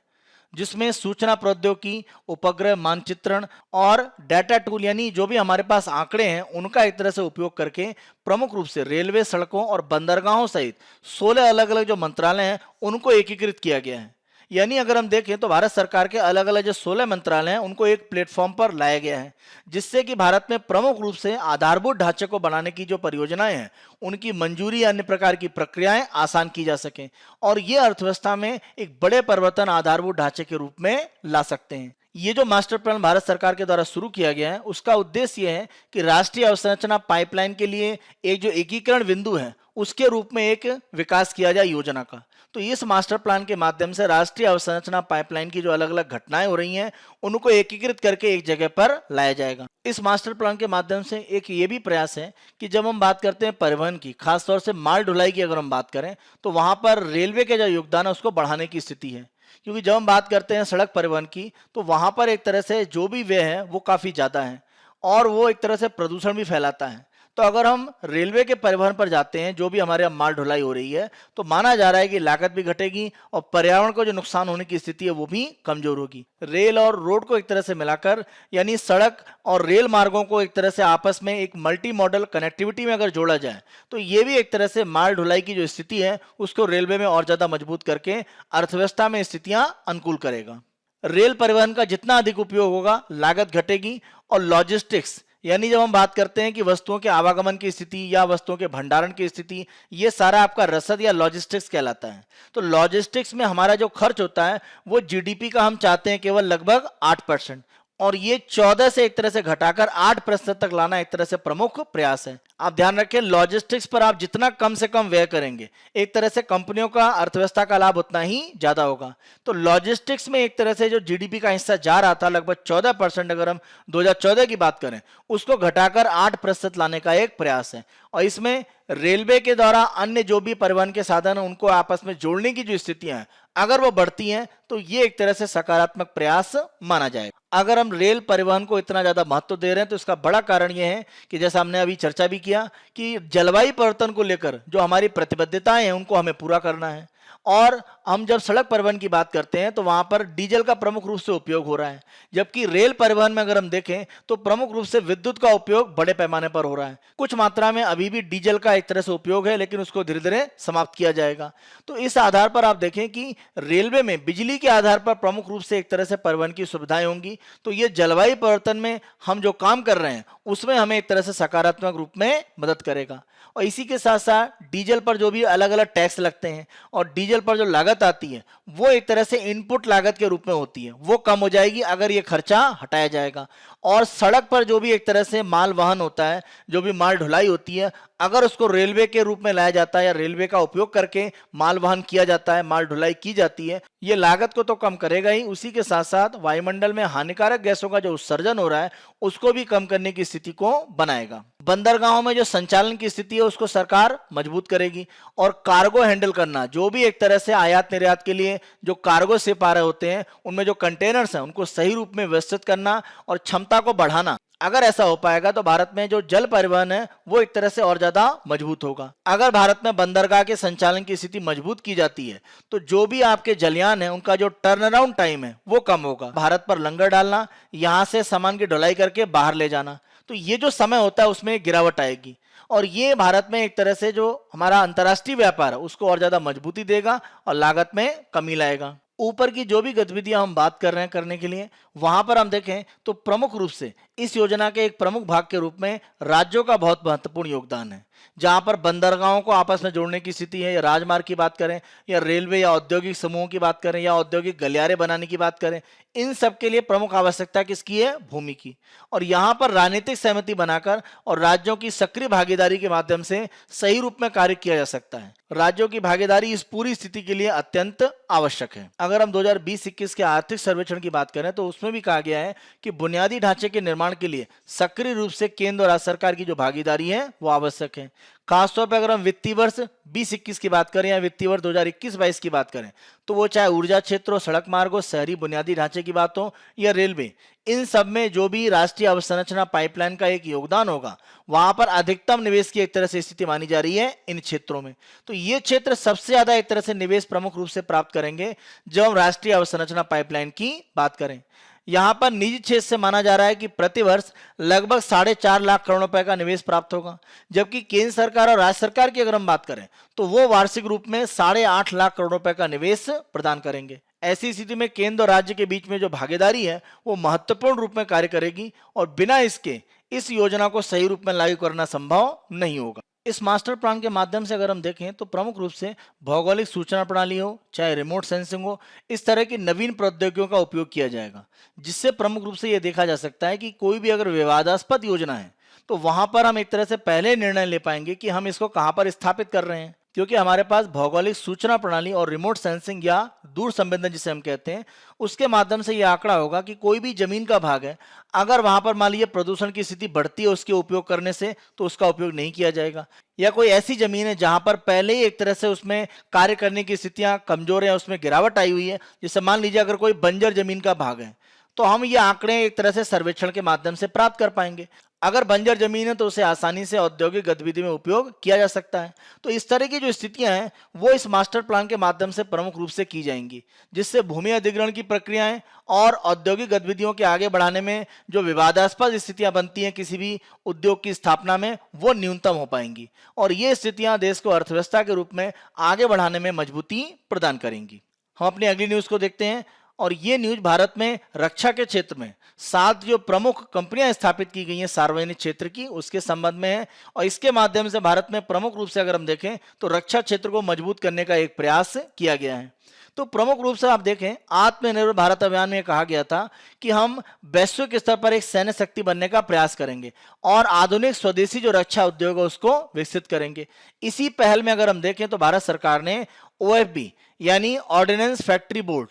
जिसमें सूचना प्रौद्योगिकी, उपग्रह मानचित्रण और डाटा टूल यानी जो भी हमारे पास आंकड़े हैं उनका एक तरह से उपयोग करके प्रमुख रूप से रेलवे, सड़कों और बंदरगाहों सहित 16 अलग अलग जो मंत्रालय हैं उनको एकीकृत किया गया है। यानी अगर हम देखें तो भारत सरकार के अलग अलग जो 16 मंत्रालय हैं उनको एक प्लेटफॉर्म पर लाया गया है, जिससे कि भारत में प्रमुख रूप से आधारभूत ढांचे को बनाने की जो परियोजनाएं हैं उनकी मंजूरी, अन्य प्रकार की प्रक्रियाएं आसान की जा सकें और ये अर्थव्यवस्था में एक बड़े परिवर्तन आधारभूत ढांचे के रूप में ला सकते हैं। ये जो मास्टर प्लान भारत सरकार के द्वारा शुरू किया गया है उसका उद्देश्य यह है कि राष्ट्रीय अवसंरचना पाइपलाइन के लिए एक जो एकीकरण बिंदु है उसके रूप में एक विकास किया जाए योजना का। तो इस मास्टर प्लान के माध्यम से राष्ट्रीय अवसंरचना पाइपलाइन की जो अलग अलग घटनाएं हो रही हैं उनको एकीकृत करके एक जगह पर लाया जाएगा। इस मास्टर प्लान के माध्यम से एक ये भी प्रयास है कि जब हम बात करते हैं परिवहन की, खासतौर से माल ढुलाई की अगर हम बात करें, तो वहां पर रेलवे के जो योगदान है उसको बढ़ाने की स्थिति है। क्योंकि जब हम बात करते हैं सड़क परिवहन की तो वहां पर एक तरह से जो भी व्यय है वो काफी ज्यादा है और वो एक तरह से प्रदूषण भी फैलाता है। तो अगर हम रेलवे के परिवहन पर जाते हैं, जो भी हमारे यहाँ माल ढुलाई हो रही है, तो माना जा रहा है कि लागत भी घटेगी और पर्यावरण को जो नुकसान होने की स्थिति है वो भी कमजोर होगी। रेल और रोड को एक तरह से मिलाकर, यानी सड़क और रेल मार्गों को एक तरह से आपस में एक मल्टी मॉडल कनेक्टिविटी में अगर जोड़ा जाए तो ये भी एक तरह से माल ढुलाई की जो स्थिति है उसको रेलवे में और ज्यादा मजबूत करके अर्थव्यवस्था में स्थितियां अनुकूल करेगा। रेल परिवहन का जितना अधिक उपयोग होगा लागत घटेगी और लॉजिस्टिक्स, यानी जब हम बात करते हैं कि वस्तुओं के आवागमन की स्थिति या वस्तुओं के भंडारण की स्थिति, ये सारा आपका रसद या लॉजिस्टिक्स कहलाता है। तो लॉजिस्टिक्स में हमारा जो खर्च होता है वो जीडीपी का हम चाहते हैं केवल लगभग 8%, और ये 14 से एक तरह से घटाकर 8% तक लाना एक तरह से प्रमुख प्रयास है। आप ध्यान रखें, लॉजिस्टिक्स पर आप जितना कम से कम व्यय करेंगे एक तरह से कंपनियों का, अर्थव्यवस्था का लाभ उतना ही ज्यादा होगा। तो लॉजिस्टिक्स में एक तरह से जो जीडीपी का हिस्सा जा रहा था लगभग 14%, अगर हम 2014 की बात करें, उसको घटाकर 8% लाने का एक प्रयास है। और इसमें रेलवे के द्वारा अन्य जो भी परिवहन के साधन है उनको आपस में जोड़ने की जो स्थितियां हैं अगर वो बढ़ती हैं तो ये एक तरह से सकारात्मक प्रयास माना जाएगा। अगर हम रेल परिवहन को इतना ज्यादा महत्व दे रहे हैं तो इसका बड़ा कारण यह है कि जैसा हमने अभी चर्चा भी किया कि जलवायु परिवर्तन को लेकर जो हमारी प्रतिबद्धताएं हैं उनको हमें पूरा करना है और हम जब सड़क परिवहन की बात करते हैं तो वहां पर डीजल का प्रमुख रूप से उपयोग हो रहा है, जबकि रेल परिवहन में अगर हम देखें तो प्रमुख रूप से विद्युत का उपयोग बड़े पैमाने पर हो रहा है। कुछ मात्रा में अभी भी डीजल का एक तरह से उपयोग है, लेकिन उसको धीरे धीरे समाप्त किया जाएगा। तो इस आधार पर आप देखें कि रेलवे में बिजली के आधार पर प्रमुख रूप से एक तरह से परिवहन की सुविधाएं होंगी। तो ये जलवायु परिवर्तन में हम जो काम कर रहे हैं उसमें हमें एक तरह से सकारात्मक रूप में मदद करेगा। और इसी के साथ साथ डीजल पर जो भी अलग अलग टैक्स लगते हैं और डीजल पर जो लागत आती है वो एक तरह से इनपुट लागत के रूप में होती है, वो कम हो जाएगी अगर ये खर्चा हटाया जाएगा। और सड़क पर जो भी एक तरह से माल वहन होता है, जो भी माल ढुलाई होती है, अगर उसको रेलवे के रूप में लाया जाता है या रेलवे का उपयोग करके माल वहन किया जाता है, माल ढुलाई की जाती है, ये लागत को तो कम करेगा ही, उसी के साथ साथ वायुमंडल में हानिकारक गैसों का जो उत्सर्जन हो रहा है उसको भी कम करने की स्थिति को बनाएगा। बंदरगाहों में जो संचालन की स्थिति है उसको सरकार मजबूत करेगी। और कार्गो हैंडल करना, जो भी एक तरह से आयात निर्यात के लिए जो कार्गो शिप आ रहे होते हैं उनमें जो कंटेनर्स हैं उनको सही रूप में व्यवस्थित करना और क्षमता को बढ़ाना, अगर ऐसा हो पाएगा तो भारत में जो जल परिवहन है वो एक तरह से और ज्यादा मजबूत होगा। अगर भारत में बंदरगाह के संचालन की स्थिति मजबूत की जाती है तो जो भी आपके जलयान है उनका जो टर्न अराउंड टाइम है वो कम होगा। भारत पर लंगर डालना, यहां से सामान की ढुलाई करके बाहर ले जाना, तो ये जो समय होता है उसमें गिरावट आएगी और ये भारत में एक तरह से जो हमारा अंतर्राष्ट्रीय व्यापार है उसको और ज्यादा मजबूती देगा और लागत में कमी लाएगा। ऊपर की जो भी गतिविधियां हम बात कर रहे हैं करने के लिए, वहां पर हम देखें तो प्रमुख रूप से इस योजना के एक प्रमुख भाग के रूप में राज्यों का बहुत महत्वपूर्ण योगदान है। जहां पर बंदरगाहों को आपस में जोड़ने की स्थिति है, या राजमार्ग की बात करें या रेलवे या औद्योगिक समूहों की बात करें या औद्योगिक गलियारे बनाने की बात करें, इन सब के लिए प्रमुख आवश्यकता किसकी है? भूमि की। और यहां पर राजनीतिक सहमति बनाकर और राज्यों की सक्रिय भागीदारी के माध्यम से सही रूप में कार्य किया जा सकता है। राज्यों की भागीदारी इस पूरी स्थिति के लिए अत्यंत आवश्यक है। अगर हम 2020-21 के आर्थिक सर्वेक्षण की बात करें तो उसमें भी कहा गया है कि बुनियादी ढांचे के निर्माण के लिए सक्रिय रूप से केंद्र और राज्य सरकार की जो भागीदारी है वो आवश्यक है। खासतौर पर अगर हम वित्तीय वर्ष 20-21 की बात करें या वित्तीय वर्ष 2021-22 की बात करें तो वो चाहे ऊर्जा क्षेत्र हो, सड़क मार्ग हो, शहरी बुनियादी ढांचे की बात हो या रेलवे, इन सब में जो भी राष्ट्रीय अवसंरचना पाइपलाइन का एक योगदान होगा वहां पर अधिकतम निवेश की एक तरह से स्थिति मानी जा रही है इन क्षेत्रों में। तो ये क्षेत्र सबसे ज्यादा एक तरह से निवेश प्रमुख रूप से प्राप्त करेंगे जब हम राष्ट्रीय अवसंरचना पाइपलाइन की बात करें। यहां पर निजी क्षेत्र से माना जा रहा है कि प्रति वर्ष लगभग 4.5 लाख करोड़ रुपए का निवेश प्राप्त होगा, जबकि केंद्र सरकार और राज्य सरकार की अगर हम बात करें तो वो वार्षिक रूप में 8.5 लाख करोड़ रुपए का निवेश प्रदान करेंगे। ऐसी स्थिति में केंद्र और राज्य के बीच में जो भागीदारी है वो महत्वपूर्ण रूप में कार्य करेगी और बिना इसके इस योजना को सही रूप में लागू करना संभव नहीं होगा। इस मास्टर प्लान के माध्यम से अगर हम देखें तो प्रमुख रूप से भौगोलिक सूचना प्रणाली हो, चाहे रिमोट सेंसिंग हो, इस तरह की नवीन प्रौद्योगिकियों का उपयोग किया जाएगा, जिससे प्रमुख रूप से यह देखा जा सकता है कि कोई भी अगर विवादास्पद योजना है तो वहां पर हम एक तरह से पहले निर्णय ले पाएंगे कि हम इसको कहां पर स्थापित कर रहे हैं, क्योंकि हमारे पास भौगोलिक सूचना प्रणाली और रिमोट सेंसिंग या दूर संवेदन जिसे हम कहते हैं उसके माध्यम से यह आंकड़ा होगा कि कोई भी जमीन का भाग है, अगर वहां पर मान लीजिए प्रदूषण की स्थिति बढ़ती है उसके उपयोग करने से तो उसका उपयोग नहीं किया जाएगा, या कोई ऐसी जमीन है जहां पर पहले ही एक तरह से उसमें कार्य करने की स्थितियां कमजोर है, उसमें गिरावट आई हुई है, जैसे मान लीजिए अगर कोई बंजर जमीन का भाग है तो हम ये आंकड़े एक तरह से सर्वेक्षण के माध्यम से प्राप्त कर पाएंगे। अगर बंजर जमीन है तो उसे आसानी से औद्योगिक गतिविधि में उपयोग किया जा सकता है। तो इस तरह की जो स्थितियां हैं वो इस मास्टर प्लान के माध्यम से प्रमुख रूप से की जाएंगी, जिससे भूमि अधिग्रहण की प्रक्रियाएं और औद्योगिक गतिविधियों के आगे बढ़ाने में जो विवादास्पद स्थितियां बनती हैं किसी भी उद्योग की स्थापना में वो न्यूनतम हो पाएंगी और ये स्थितियां देश को अर्थव्यवस्था के रूप में आगे बढ़ाने में मजबूती प्रदान करेंगी। हम अपनी अगली न्यूज को देखते हैं और ये न्यूज भारत में रक्षा के क्षेत्र में 7 जो प्रमुख कंपनियां स्थापित की गई हैं सार्वजनिक क्षेत्र की उसके संबंध में है और इसके माध्यम से भारत में प्रमुख रूप से अगर हम देखें तो रक्षा क्षेत्र को मजबूत करने का एक प्रयास किया गया है। तो प्रमुख रूप से आप देखें आत्मनिर्भर भारत अभियान में कहा गया था कि हम वैश्विक स्तर पर एक सैन्य शक्ति बनने का प्रयास करेंगे और आधुनिक स्वदेशी जो रक्षा उद्योग है उसको विकसित करेंगे। इसी पहल में अगर हम देखें तो भारत सरकार ने OFB यानी ऑर्डिनेंस फैक्ट्री बोर्ड,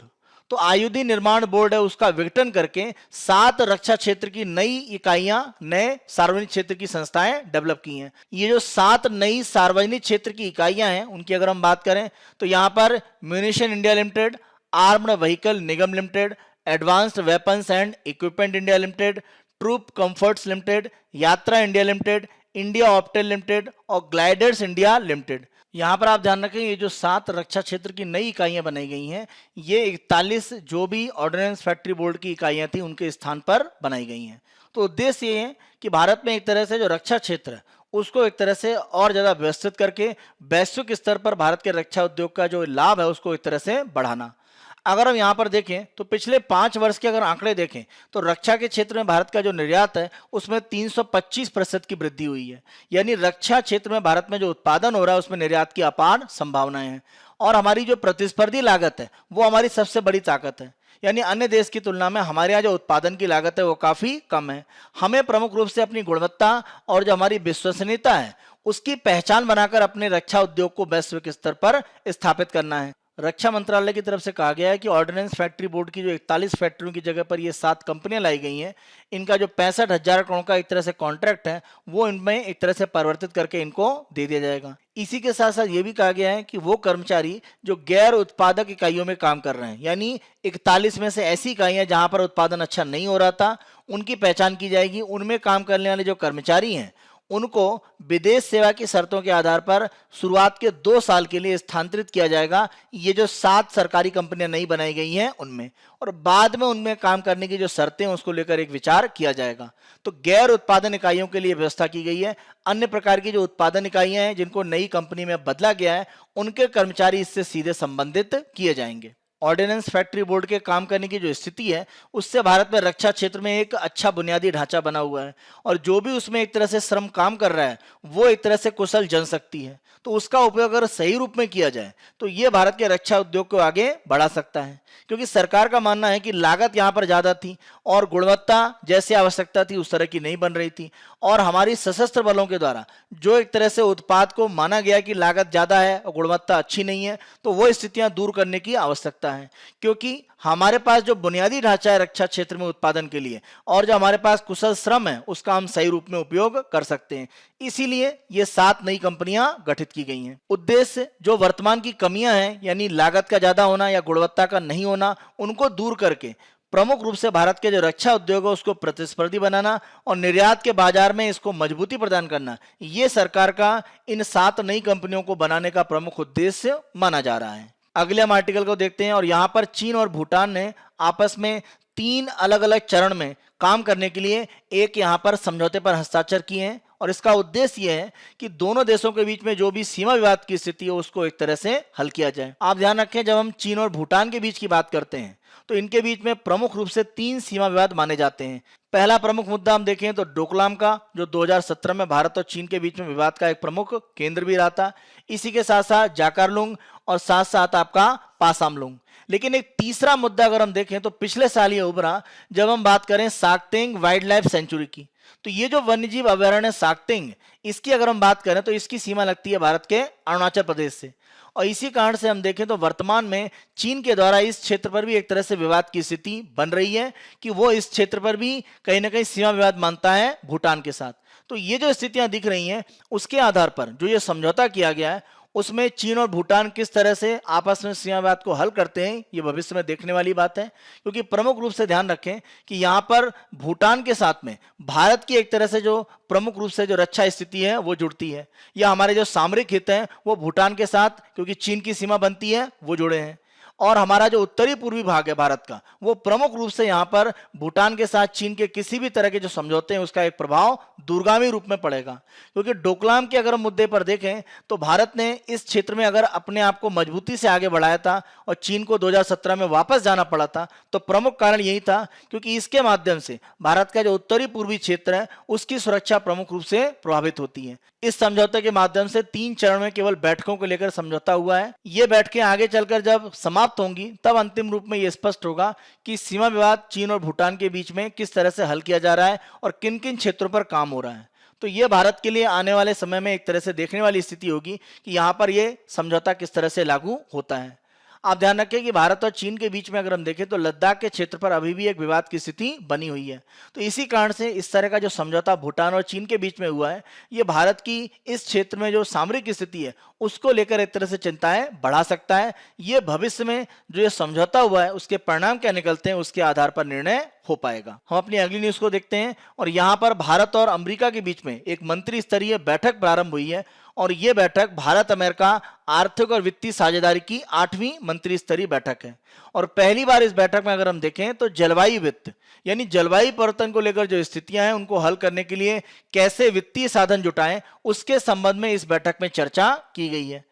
तो आयुधि निर्माण बोर्ड है, उसका विघटन करके 7 रक्षा क्षेत्र की नई इकाइयां, नए सार्वजनिक क्षेत्र की संस्थाएं डेवलप की हैं। ये जो 7 नई सार्वजनिक क्षेत्र की इकाइयां हैं उनकी अगर हम बात करें तो यहां पर munition India limited, armoured vehicle Nigam limited, advanced weapons and equipment India limited, troop comforts limited, Yatra India limited, India Optel limited और ग्लाइडर्स इंडिया लिमिटेड, यहाँ पर आप ध्यान रखें, ये जो 7 रक्षा क्षेत्र की नई इकाइयां बनाई गई हैं, ये 41 जो भी ऑर्डिनेंस फैक्ट्री बोर्ड की इकाइयां थी उनके स्थान पर बनाई गई हैं। तो उद्देश्य ये है कि भारत में एक तरह से जो रक्षा क्षेत्र है उसको एक तरह से और ज़्यादा व्यवस्थित करके वैश्विक स्तर पर भारत के रक्षा उद्योग का जो लाभ है उसको एक तरह से बढ़ाना। अगर हम यहाँ पर देखें तो पिछले 5 वर्ष के अगर आंकड़े देखें तो रक्षा के क्षेत्र में भारत का जो निर्यात है उसमें 325% की वृद्धि हुई है। यानी रक्षा क्षेत्र में भारत में जो उत्पादन हो रहा है उसमें निर्यात की अपार संभावनाएं हैं। और हमारी जो प्रतिस्पर्धी लागत है वो हमारी सबसे बड़ी ताकत है। यानी अन्य देश की तुलना में हमारे यहाँ जो उत्पादन की लागत है वो काफ़ी कम है। हमें प्रमुख रूप से अपनी गुणवत्ता और जो हमारी विश्वसनीयता है उसकी पहचान बनाकर अपने रक्षा उद्योग को वैश्विक स्तर पर स्थापित करना है। रक्षा मंत्रालय की तरफ से कहा गया है कि ऑर्डिनेंस फैक्ट्री बोर्ड की जो 41 फैक्ट्रियों की जगह पर ये 7 कंपनियां लाई गई हैं, इनका जो 65,000 करोड़ का एक तरह से कॉन्ट्रैक्ट है वो इनमें एक तरह से परिवर्तित करके इनको दे दिया जाएगा। इसी के साथ साथ ये भी कहा गया है कि वो कर्मचारी जो गैर उत्पादक इकाइयों में काम कर रहे हैं, यानी 41 में से ऐसी इकाइयां जहां पर उत्पादन अच्छा नहीं हो रहा था उनकी पहचान की जाएगी। उनमें काम करने वाले जो कर्मचारी हैं उनको विदेश सेवा की शर्तों के आधार पर शुरुआत के 2 साल के लिए स्थानांतरित किया जाएगा, ये जो 7 सरकारी कंपनियां नई बनाई गई हैं उनमें, और बाद में उनमें काम करने की जो शर्तें हैं उसको लेकर एक विचार किया जाएगा। तो गैर उत्पादन इकाइयों के लिए व्यवस्था की गई है। अन्य प्रकार की जो उत्पादन इकाइयां हैं जिनको नई कंपनी में बदला गया है उनके कर्मचारी इससे सीधे संबंधित किए जाएंगे। ऑर्डिनेंस फैक्ट्री बोर्ड के काम करने की जो स्थिति है उससे भारत में रक्षा क्षेत्र में एक अच्छा बुनियादी ढांचा बना हुआ है, और जो भी उसमें एक तरह से श्रम काम कर रहा है वो एक तरह से कुशल जनशक्ति है। तो उसका उपयोग अगर सही रूप में किया जाए तो ये भारत के रक्षा उद्योग को आगे बढ़ा सकता है। क्योंकि सरकार का मानना है कि लागत यहाँ पर ज़्यादा थी और गुणवत्ता जैसी आवश्यकता थी उस तरह की नहीं बन रही थी, और हमारी सशस्त्र बलों के द्वारा जो एक तरह से उत्पाद को माना गया कि लागत ज़्यादा है और गुणवत्ता अच्छी नहीं है, तो वो स्थितियां दूर करने की आवश्यकता है। क्योंकि हमारे पास जो बुनियादी ढांचा है रक्षा क्षेत्र में उत्पादन के लिए और जो हमारे पास कुशल श्रम है उसका हम सही रूप में उपयोग कर सकते हैं। इसीलिए ये 7 नई कंपनियां गठित की गई हैं। उद्देश्य जो वर्तमान की कमियां हैं, यानी लागत का ज्यादा होना या गुणवत्ता का नहीं होना, उनको दूर करके प्रमुख रूप से भारत के जो रक्षा उद्योग है उसको प्रतिस्पर्धी बनाना और निर्यात के बाजार में इसको मजबूती प्रदान करना, ये सरकार का इन 7 नई कंपनियों को बनाने का प्रमुख उद्देश्य माना जा रहा है। अगले हम आर्टिकल को देखते हैं, और यहाँ पर चीन और भूटान ने आपस में 3 अलग अलग चरण में काम करने के लिए एक यहाँ पर समझौते पर हस्ताक्षर किए हैं, और इसका उद्देश्य यह है कि दोनों देशों के बीच में जो भी सीमा विवाद की स्थिति है उसको एक तरह से हल किया जाए। आप ध्यान रखें, जब हम चीन और भूटान के बीच की बात करते हैं तो इनके बीच में प्रमुख रूप से 3 सीमा विवाद माने जाते हैं। पहला प्रमुख मुद्दा हम देखें तो डोकलाम का, जो 2017 में भारत और चीन के बीच में विवाद का एक प्रमुख केंद्र भी रहा था। इसी के साथ साथ जाकारलुंग और साथ साथ आपका पासामलुंग। लेकिन एक तीसरा मुद्दा अगर हम देखें तो पिछले साल ये उभरा जब हम बात करें साक्तेंग वाइल्ड लाइफ सेंचुरी की। तो ये जो वन्यजीव अभयारण्य साक्तेंग, इसकी अगर हम बात करें तो इसकी सीमा लगती है भारत के अरुणाचल प्रदेश से, और इसी कारण से हम देखें तो वर्तमान में चीन के द्वारा इस क्षेत्र पर भी एक तरह से विवाद की स्थिति बन रही है कि वो इस क्षेत्र पर भी कहीं ना कहीं सीमा विवाद मानता है भूटान के साथ। तो ये जो स्थितियां दिख रही हैं उसके आधार पर जो ये समझौता किया गया है उसमें चीन और भूटान किस तरह से आपस में सीमा विवाद को हल करते हैं ये भविष्य में देखने वाली बात है। क्योंकि प्रमुख रूप से ध्यान रखें कि यहाँ पर भूटान के साथ में भारत की एक तरह से जो प्रमुख रूप से जो रक्षा स्थिति है वो जुड़ती है, या हमारे जो सामरिक हित हैं वो भूटान के साथ, क्योंकि चीन की सीमा बनती है, वो जुड़े हैं। और हमारा जो उत्तरी पूर्वी भाग है भारत का वो प्रमुख रूप से यहाँ पर भूटान के साथ चीन के किसी भी तरह के जो समझौते हैं उसका एक प्रभाव दूरगामी रूप में पड़ेगा। क्योंकि डोकलाम के अगर हम मुद्दे पर देखें तो भारत ने इस क्षेत्र में अगर अपने आप को मजबूती से आगे बढ़ाया था और चीन को 2017 में वापस जाना पड़ा था, तो प्रमुख कारण यही था क्योंकि इसके माध्यम से भारत का जो उत्तरी पूर्वी क्षेत्र है उसकी सुरक्षा प्रमुख रूप से प्रभावित होती है। इस समझौते के माध्यम से 3 चरण में केवल बैठकों को लेकर समझौता हुआ है। ये बैठकें आगे चलकर जब समाप्त होंगी तब अंतिम रूप में यह स्पष्ट होगा कि सीमा विवाद चीन और भूटान के बीच में किस तरह से हल किया जा रहा है और किन किन क्षेत्रों पर काम हो रहा है। तो ये भारत के लिए आने वाले समय में एक तरह से देखने वाली स्थिति होगी कि यहाँ पर यह समझौता किस तरह से लागू होता है। आप ध्यान रखें कि भारत और चीन के बीच में अगर हम देखें तो लद्दाख के क्षेत्र पर अभी भी एक विवाद की स्थिति बनी हुई है। तो इसी कारण से इस तरह का जो समझौता भूटान और चीन के बीच में हुआ है ये भारत की इस क्षेत्र में जो सामरिक स्थिति है उसको लेकर एक तरह से चिंताएं बढ़ा सकता है। ये भविष्य में जो ये समझौता हुआ है उसके परिणाम क्या निकलते हैं उसके आधार पर निर्णय हो पाएगा। हम अपनी अगली न्यूज को देखते हैं, और यहाँ पर भारत और अमेरिका के बीच में एक मंत्री स्तरीय बैठक प्रारंभ हुई है, और ये बैठक भारत अमेरिका आर्थिक और वित्तीय साझेदारी की 8वीं मंत्री स्तरीय बैठक है। और पहली बार इस बैठक में अगर हम देखें तो जलवायु वित्त यानी जलवायु परिवर्तन को लेकर जो स्थितियां हैं उनको हल करने के लिए कैसे वित्तीय साधन जुटाएं, उसके संबंध में इस बैठक में चर्चा की गई है।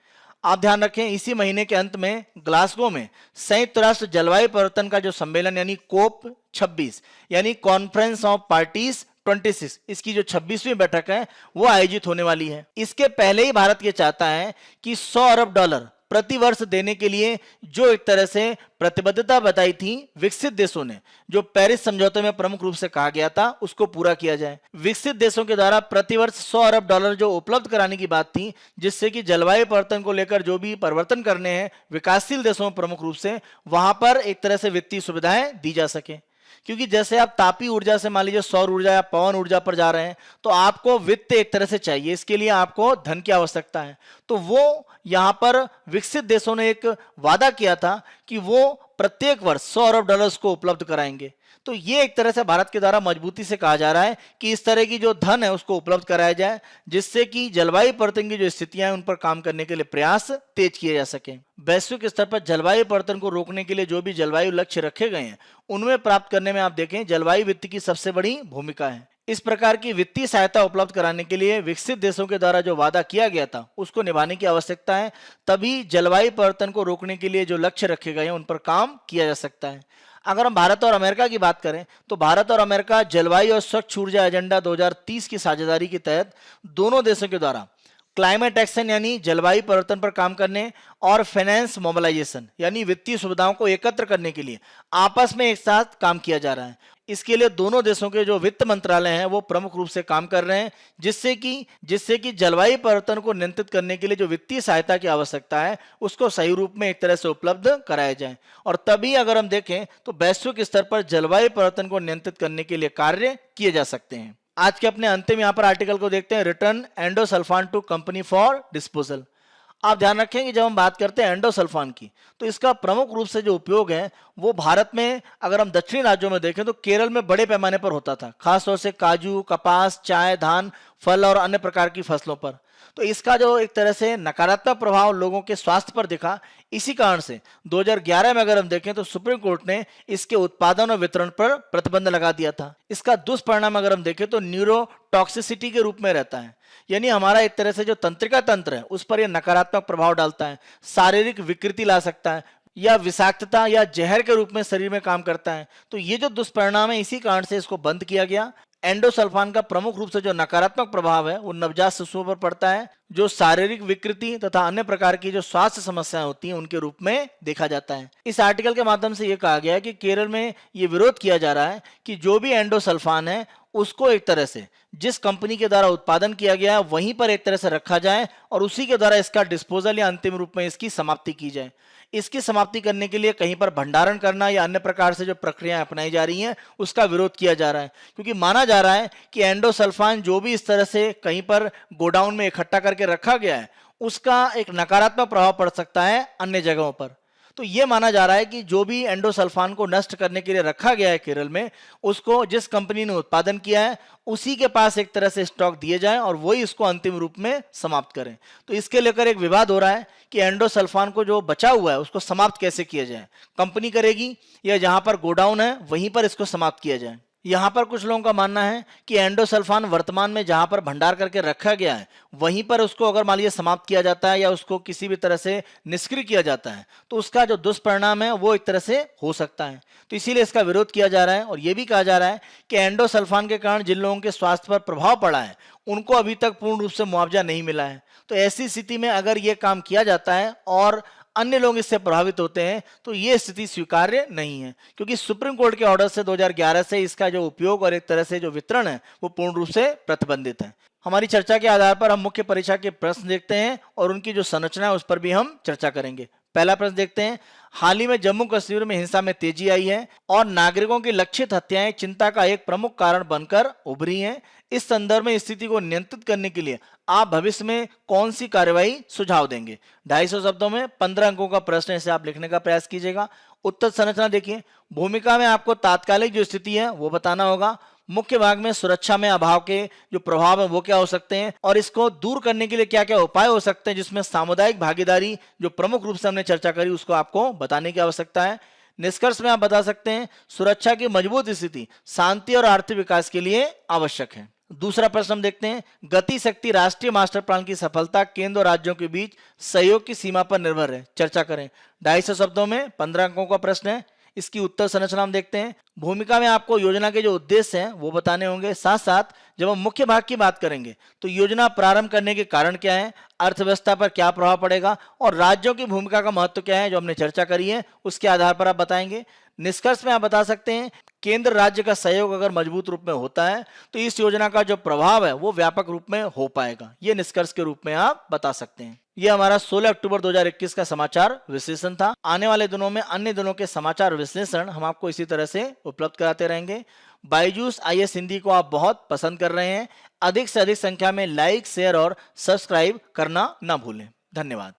आप ध्यान रखें, इसी महीने के अंत में ग्लासगो में संयुक्त राष्ट्र जलवायु परिवर्तन का जो सम्मेलन यानी कोप 26 यानी कॉन्फ्रेंस ऑफ पार्टीज 26, इसकी जो 26वीं बैठक है वो आयोजित होने वाली है। इसके पहले ही भारत ये चाहता है कि 100 अरब डॉलर प्रति वर्ष देने के लिए जो एक तरह से प्रतिबद्धता बताई थी विकसित देशों ने, जो पेरिस समझौते में प्रमुख रूप से कहा गया था, उसको पूरा किया जाए। विकसित देशों के द्वारा प्रतिवर्ष 100 अरब डॉलर जो उपलब्ध कराने की बात थी, जिससे कि जलवायु परिवर्तन को लेकर जो भी परिवर्तन करने हैं विकासशील देशों में प्रमुख रूप से, वहां पर एक तरह से वित्तीय सुविधाएं दी जा सके। क्योंकि जैसे आप तापी ऊर्जा से मान लीजिए सौर ऊर्जा या पवन ऊर्जा पर जा रहे हैं तो आपको वित्त एक तरह से चाहिए, इसके लिए आपको धन की आवश्यकता है। तो वो यहां पर विकसित देशों ने एक वादा किया था कि वो प्रत्येक वर्ष 100 अरब डॉलर्स को उपलब्ध कराएंगे। तो ये एक तरह से भारत के द्वारा मजबूती से कहा जा रहा है कि इस तरह की जो धन है उसको उपलब्ध कराया जाए, जिससे कि जलवायु परिवर्तन की जो स्थितियां हैं उन पर काम करने के लिए प्रयास तेज किए जा सके। वैश्विक स्तर पर जलवायु परिवर्तन को रोकने के लिए जो भी जलवायु लक्ष्य रखे गए हैं उनमें प्राप्त करने में आप देखें जलवायु वित्त की सबसे बड़ी भूमिका है। इस प्रकार की वित्तीय सहायता उपलब्ध कराने के लिए विकसित देशों के द्वारा जो वादा किया गया था उसको निभाने की आवश्यकता है, तभी जलवायु परिवर्तन को रोकने के लिए जो लक्ष्य रखे गए हैं उन पर काम किया जा सकता है। अगर हम भारत और अमेरिका की बात करें तो भारत और अमेरिका जलवायु और स्वच्छ ऊर्जा एजेंडा 2030 की साझेदारी के तहत दोनों देशों के द्वारा क्लाइमेट एक्शन यानी जलवायु परिवर्तन पर काम करने और फाइनेंस मोबिलाइजेशन यानी वित्तीय सुविधाओं को एकत्र करने के लिए आपस में एक साथ काम किया जा रहा है। इसके लिए दोनों देशों के जो वित्त मंत्रालय हैं वो प्रमुख रूप से काम कर रहे हैं, जिससे कि जलवायु परिवर्तन को नियंत्रित करने के लिए जो वित्तीय सहायता की आवश्यकता है उसको सही रूप में एक तरह से उपलब्ध कराया जाए। और तभी अगर हम देखें तो वैश्विक स्तर पर जलवायु परिवर्तन को नियंत्रित करने के लिए कार्य किए जा सकते हैं। आज के अपने अंतिम यहाँ पर आर्टिकल को देखते हैं, return endosulfan to company for disposal. आप ध्यान रखें कि जब हम बात करते हैं एंडोसल्फान की तो इसका प्रमुख रूप से जो उपयोग है वो भारत में अगर हम दक्षिणी राज्यों में देखें तो केरल में बड़े पैमाने पर होता था, खासतौर से काजू, कपास, चाय, धान, फल और अन्य प्रकार की फसलों पर। तो इसका जो एक तरह से नकारात्मक प्रभाव लोगों के स्वास्थ्य पर दिखा, इसी कारण से 2011 में अगर हम देखें तो सुप्रीम कोर्ट ने इसके उत्पादन और वितरण पर प्रतिबंध लगा दिया था। इसका दुष्परिणाम अगर हम देखें तो न्यूरोटॉक्सिसिटी के रूप में रहता है, यानी हमारा एक तरह से जो तंत्रिका तंत्र है उस पर यह नकारात्मक प्रभाव डालता है, शारीरिक विकृति ला सकता है या विषाक्तता या जहर के रूप में शरीर में काम करता है। तो ये जो दुष्परिणाम है इसी कारण से इसको बंद किया गया। एंडोसल्फान का प्रमुख रूप से जो नकारात्मक प्रभाव है वो नवजात शिशुओं पर पड़ता है, जो शारीरिक विकृति तथा अन्य प्रकार की जो स्वास्थ्य समस्याएं होती हैं उनके रूप में देखा जाता है। इस आर्टिकल के माध्यम से ये कहा गया है कि केरल में ये विरोध किया जा रहा है कि जो भी एंडोसल्फान है उसको एक तरह से जिस कंपनी के द्वारा उत्पादन किया गया है वहीं पर एक तरह से रखा जाए और उसी के द्वारा इसका डिस्पोजल या अंतिम रूप में इसकी समाप्ति की जाए। इसकी समाप्ति करने के लिए कहीं पर भंडारण करना या अन्य प्रकार से जो प्रक्रियाएं अपनाई जा रही हैं उसका विरोध किया जा रहा है, क्योंकि माना जा रहा है कि एंडोसल्फान जो भी इस तरह से कहीं पर गोडाउन में इकट्ठा करके रखा गया है उसका एक नकारात्मक प्रभाव पड़ सकता है अन्य जगहों पर। तो ये माना जा रहा है कि जो भी एंडोसल्फान को नष्ट करने के लिए रखा गया है केरल में, उसको जिस कंपनी ने उत्पादन किया है उसी के पास एक तरह से स्टॉक दिए जाएं और वही इसको अंतिम रूप में समाप्त करें। तो इसके लेकर एक विवाद हो रहा है कि एंडोसल्फान को जो बचा हुआ है उसको समाप्त कैसे किया जाए, कंपनी करेगी या जहां पर गोडाउन है वहीं पर इसको समाप्त किया जाए। यहाँ पर कुछ लोगों का मानना है कि एंडोसल्फान वर्तमान में जहां पर भंडार करके रखा गया है वहीं पर उसको अगर मान लीजिए समाप्त किया जाता है या उसको किसी भी तरह से निष्क्रिय किया जाता है तो उसका जो दुष्परिणाम है वो एक तरह से हो सकता है। तो इसीलिए इसका विरोध किया जा रहा है और ये भी कहा जा रहा है कि एंडोसल्फान के कारण जिन लोगों के स्वास्थ्य पर प्रभाव पड़ा है उनको अभी तक पूर्ण रूप से मुआवजा नहीं मिला है। तो ऐसी स्थिति में अगर ये काम किया जाता है और अन्य लोग इससे प्रभावित होते हैं तो ये स्थिति स्वीकार्य नहीं है, क्योंकि सुप्रीम कोर्ट के ऑर्डर से 2011 से इसका जो उपयोग और एक तरह से जो वितरण है वो पूर्ण रूप से प्रतिबंधित है। हमारी चर्चा के आधार पर हम मुख्य परीक्षा के प्रश्न देखते हैं और उनकी जो संरचना है उस पर भी हम चर्चा करेंगे। पहला प्रश्न देखते हैं, हाल ही में जम्मू कश्मीर में हिंसा में तेजी आई है और नागरिकों की लक्षित हत्याएं चिंता का एक प्रमुख कारण बनकर उभरी हैं। इस संदर्भ में स्थिति को नियंत्रित करने के लिए आप भविष्य में कौन सी कार्रवाई सुझाव देंगे? 250 शब्दों में 15 अंकों का प्रश्न है, इसे आप लिखने का प्रयास कीजिएगा। उत्तर संरचना देखिए, भूमिका में आपको तात्कालिक जो स्थिति है वो बताना होगा, मुख्य भाग में सुरक्षा में अभाव के जो प्रभाव है वो क्या हो सकते हैं और इसको दूर करने के लिए क्या क्या उपाय हो सकते हैं, जिसमें सामुदायिक भागीदारी जो प्रमुख रूप से हमने चर्चा करी उसको आपको बताने की आवश्यकता है। निष्कर्ष में आप बता सकते हैं सुरक्षा की मजबूत स्थिति शांति और आर्थिक विकास के लिए आवश्यक है। दूसरा प्रश्न हम देखते हैं, गति शक्ति राष्ट्रीय मास्टर प्लान की सफलता केंद्र और राज्यों के बीच सहयोग की सीमा पर निर्भर है, चर्चा करें। 250 शब्दों में 15 अंकों का प्रश्न है। इसकी उत्तर संरचना हम देखते हैं। भूमिका में आपको योजना के जो उद्देश्य हैं वो बताने होंगे। साथ साथ जब हम मुख्य भाग की बात करेंगे तो योजना प्रारंभ करने के कारण क्या है, अर्थव्यवस्था पर क्या प्रभाव पड़ेगा और राज्यों की भूमिका का महत्व क्या है, जो हमने चर्चा करी है उसके आधार पर आप बताएंगे। निष्कर्ष में आप बता सकते हैं केंद्र राज्य का सहयोग अगर मजबूत रूप में होता है तो इस योजना का जो प्रभाव है वो व्यापक रूप में हो पाएगा। ये निष्कर्ष के रूप में आप बता सकते हैं। ये हमारा 16 अक्टूबर 2021 का समाचार विश्लेषण था। आने वाले दिनों में अन्य दिनों के समाचार विश्लेषण हम आपको इसी तरह से उपलब्ध कराते रहेंगे। बायजूस आईएएस हिंदी को आप बहुत पसंद कर रहे हैं। अधिक से अधिक संख्या में लाइक, शेयर और सब्सक्राइब करना ना भूलें। धन्यवाद।